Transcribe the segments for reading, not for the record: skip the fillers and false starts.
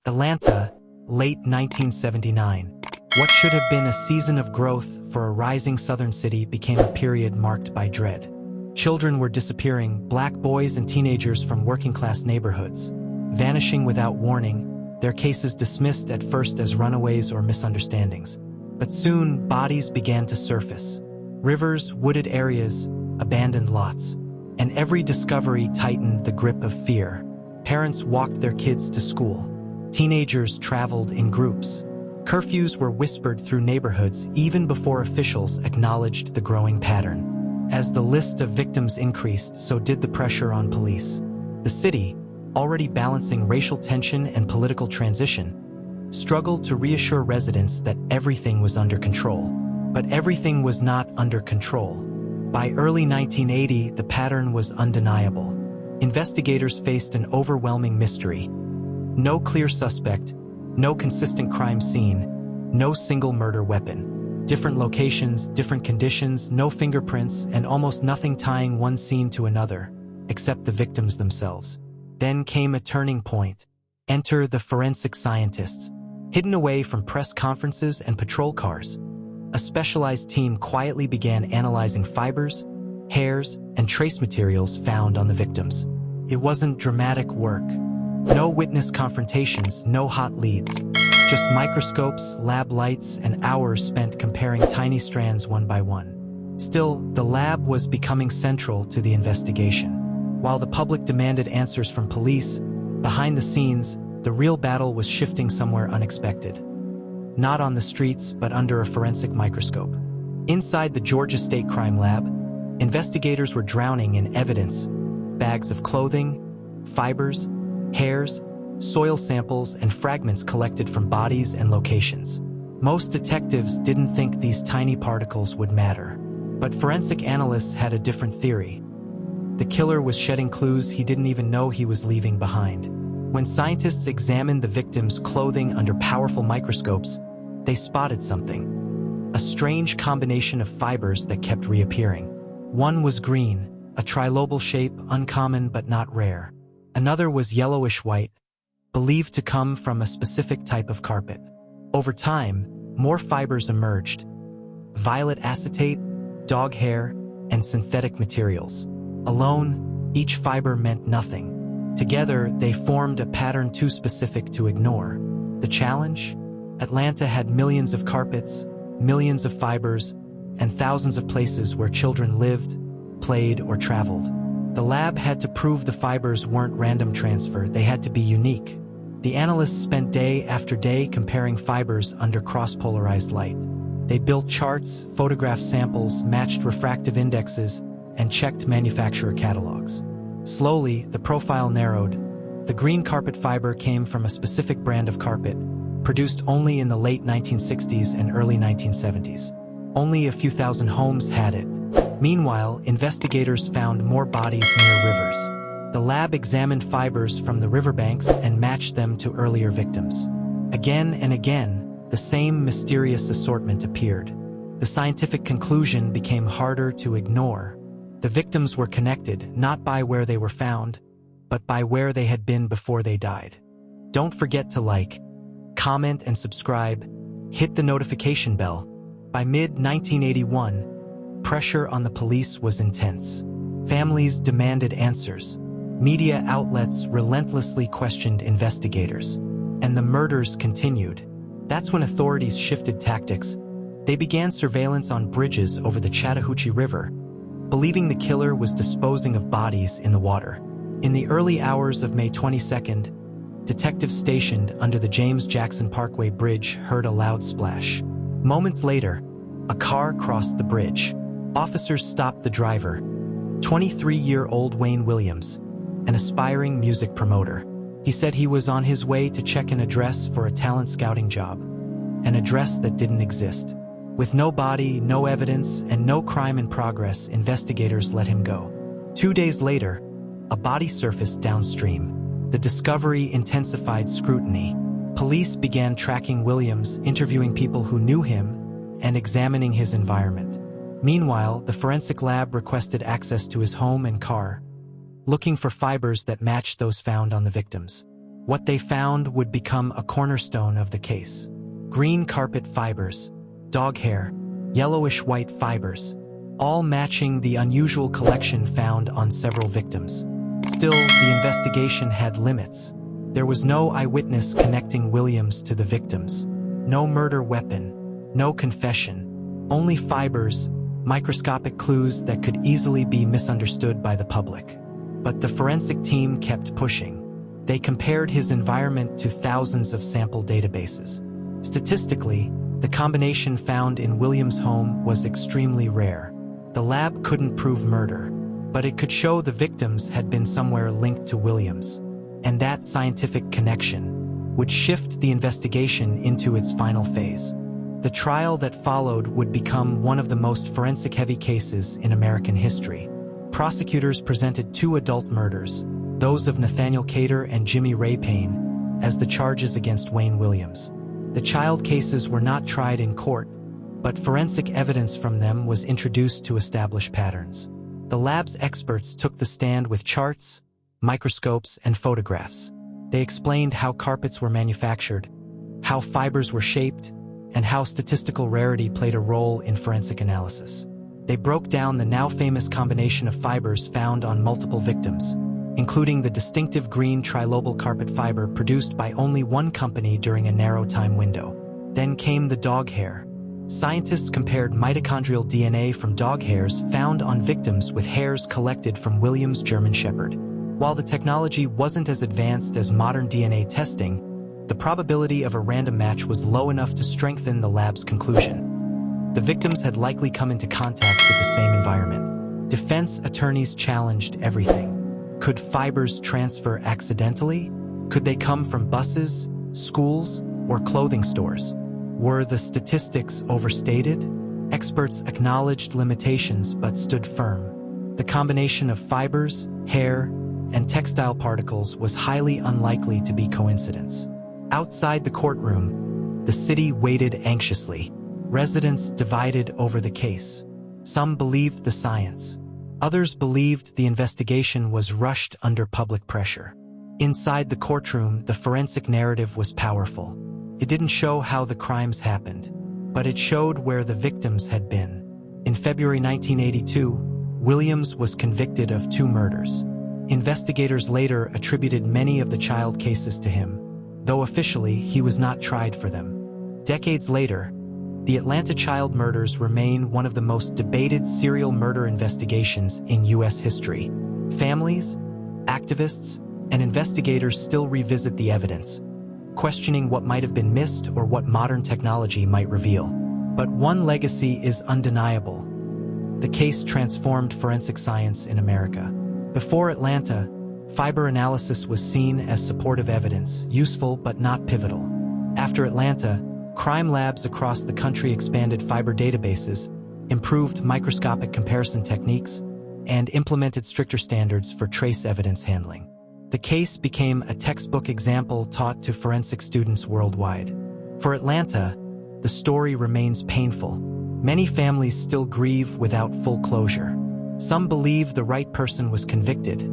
Atlanta, late 1979. What should have been a season of growth for a rising southern city became a period marked by dread. Children were disappearing, black boys and teenagers from working-class neighborhoods, vanishing without warning, their cases dismissed at first as runaways or misunderstandings. But soon, bodies began to surface. Rivers, wooded areas, abandoned lots. And every discovery tightened the grip of fear. Parents walked their kids to school. Teenagers traveled in groups. Curfews were whispered through neighborhoods even before officials acknowledged the growing pattern. As the list of victims increased, so did the pressure on police. The city, already balancing racial tension and political transition, struggled to reassure residents that everything was under control. But everything was not under control. By early 1980, the pattern was undeniable. Investigators faced an overwhelming mystery. No clear suspect, no consistent crime scene, no single murder weapon. Different locations, different conditions, no fingerprints, and almost nothing tying one scene to another, except the victims themselves. Then came a turning point. Enter the forensic scientists. Hidden away from press conferences and patrol cars, a specialized team quietly began analyzing fibers, hairs, and trace materials found on the victims. It wasn't dramatic work. No witness confrontations, no hot leads. Just microscopes, lab lights, and hours spent comparing tiny strands one by one. Still, the lab was becoming central to the investigation. While the public demanded answers from police, behind the scenes, the real battle was shifting somewhere unexpected. Not on the streets, but under a forensic microscope. Inside the Georgia State Crime Lab, investigators were drowning in evidence: bags of clothing, fibers, hairs, soil samples, and fragments collected from bodies and locations. Most detectives didn't think these tiny particles would matter. But forensic analysts had a different theory. The killer was shedding clues he didn't even know he was leaving behind. When scientists examined the victims' clothing under powerful microscopes, they spotted something. A strange combination of fibers that kept reappearing. One was green, a trilobal shape, uncommon but not rare. Another was yellowish-white, believed to come from a specific type of carpet. Over time, more fibers emerged: violet acetate, dog hair, and synthetic materials. Alone, each fiber meant nothing. Together, they formed a pattern too specific to ignore. The challenge? Atlanta had millions of carpets, millions of fibers, and thousands of places where children lived, played, or traveled. The lab had to prove the fibers weren't random transfer, they had to be unique. The analysts spent day after day comparing fibers under cross-polarized light. They built charts, photographed samples, matched refractive indexes, and checked manufacturer catalogs. Slowly, the profile narrowed. The green carpet fiber came from a specific brand of carpet, produced only in the late 1960s and early 1970s. Only a few thousand homes had it. Meanwhile, investigators found more bodies near rivers. The lab examined fibers from the riverbanks and matched them to earlier victims. Again and again, the same mysterious assortment appeared. The scientific conclusion became harder to ignore. The victims were connected, not by where they were found, but by where they had been before they died. Don't forget to like, comment, and subscribe. Hit the notification bell. By mid-1981, pressure on the police was intense. Families demanded answers. Media outlets relentlessly questioned investigators. And the murders continued. That's when authorities shifted tactics. They began surveillance on bridges over the Chattahoochee River, believing the killer was disposing of bodies in the water. In the early hours of May 22nd, detectives stationed under the James Jackson Parkway Bridge heard a loud splash. Moments later, a car crossed the bridge. Officers stopped the driver, 23-year-old Wayne Williams, an aspiring music promoter. He said he was on his way to check an address for a talent scouting job, an address that didn't exist. With no body, no evidence, and no crime in progress, investigators let him go. 2 days later, a body surfaced downstream. The discovery intensified scrutiny. Police began tracking Williams, interviewing people who knew him, and examining his environment. Meanwhile, the forensic lab requested access to his home and car, looking for fibers that matched those found on the victims. What they found would become a cornerstone of the case. Green carpet fibers, dog hair, yellowish-white fibers, all matching the unusual collection found on several victims. Still, the investigation had limits. There was no eyewitness connecting Williams to the victims. No murder weapon, no confession, only fibers, microscopic clues that could easily be misunderstood by the public. But the forensic team kept pushing. They compared his environment to thousands of sample databases. Statistically, the combination found in Williams' home was extremely rare. The lab couldn't prove murder, but it could show the victims had been somewhere linked to Williams. And that scientific connection would shift the investigation into its final phase. The trial that followed would become one of the most forensic-heavy cases in American history. Prosecutors presented two adult murders, those of Nathaniel Cater and Jimmy Ray Payne, as the charges against Wayne Williams. The child cases were not tried in court, but forensic evidence from them was introduced to establish patterns. The lab's experts took the stand with charts, microscopes, and photographs. They explained how carpets were manufactured, how fibers were shaped, and how statistical rarity played a role in forensic analysis. They broke down the now famous combination of fibers found on multiple victims, including the distinctive green trilobal carpet fiber produced by only one company during a narrow time window. Then came the dog hair. Scientists compared mitochondrial DNA from dog hairs found on victims with hairs collected from Williams' German Shepherd. While the technology wasn't as advanced as modern DNA testing, the probability of a random match was low enough to strengthen the lab's conclusion. The victims had likely come into contact with the same environment. Defense attorneys challenged everything. Could fibers transfer accidentally? Could they come from buses, schools, or clothing stores? Were the statistics overstated? Experts acknowledged limitations but stood firm. The combination of fibers, hair, and textile particles was highly unlikely to be coincidence. Outside the courtroom, the city waited anxiously. Residents divided over the case. Some believed the science. Others believed the investigation was rushed under public pressure. Inside the courtroom, the forensic narrative was powerful. It didn't show how the crimes happened, but it showed where the victims had been. In February 1982, Williams was convicted of 2 murders. Investigators later attributed many of the child cases to him, though officially he was not tried for them. Decades later, the Atlanta child murders remain one of the most debated serial murder investigations in U.S. history. Families, activists, and investigators still revisit the evidence, questioning what might have been missed or what modern technology might reveal. But one legacy is undeniable. The case transformed forensic science in America. Before Atlanta, fiber analysis was seen as supportive evidence, useful but not pivotal. After Atlanta, crime labs across the country expanded fiber databases, improved microscopic comparison techniques, and implemented stricter standards for trace evidence handling. The case became a textbook example taught to forensic students worldwide. For Atlanta, the story remains painful. Many families still grieve without full closure. Some believe the right person was convicted.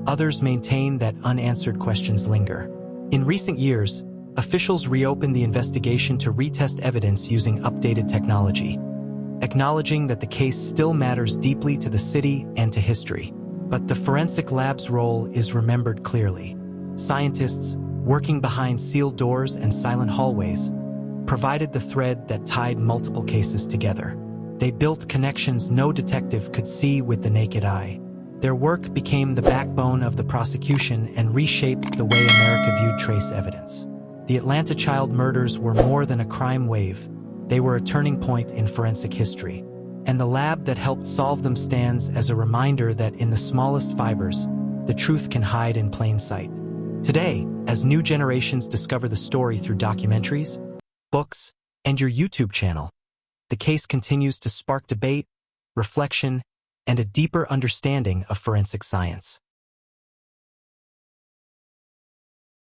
Others maintain that unanswered questions linger. In recent years, officials reopened the investigation to retest evidence using updated technology, acknowledging that the case still matters deeply to the city and to history. But the forensic lab's role is remembered clearly. Scientists, working behind sealed doors and silent hallways, provided the thread that tied multiple cases together. They built connections no detective could see with the naked eye. Their work became the backbone of the prosecution and reshaped the way America viewed trace evidence. The Atlanta child murders were more than a crime wave. They were a turning point in forensic history. And the lab that helped solve them stands as a reminder that in the smallest fibers, the truth can hide in plain sight. Today, as new generations discover the story through documentaries, books, and your YouTube channel, the case continues to spark debate, reflection, and a deeper understanding of forensic science.